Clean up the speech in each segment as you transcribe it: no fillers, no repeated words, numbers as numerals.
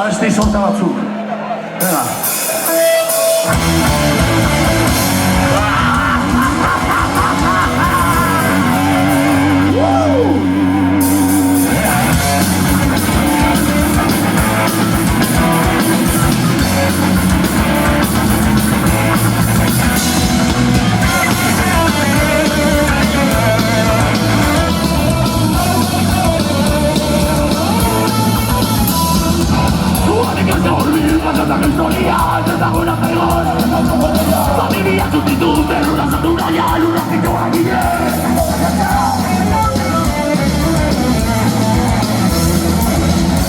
beste sorta batzuk. Venga. Familia sustitute, una satura y hay una picora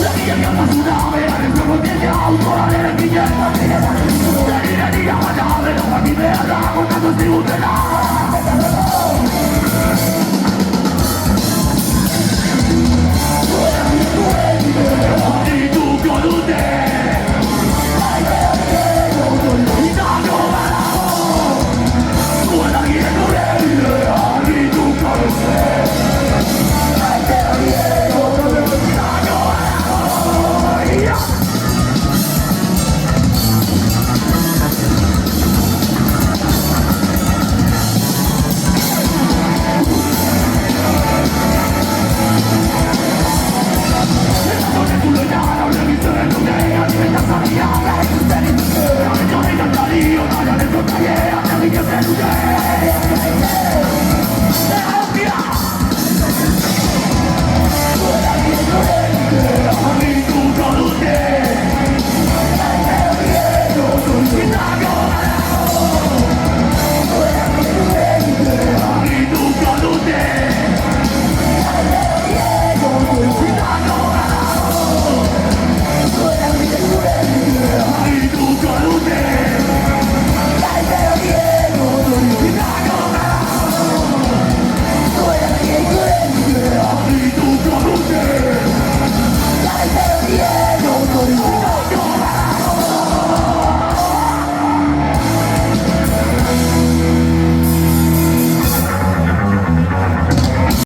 la niña que anda su nave, a nuestra conciencia, autora de la niña. La niña niña, la nave, no va a mi verla, con tantos tributos.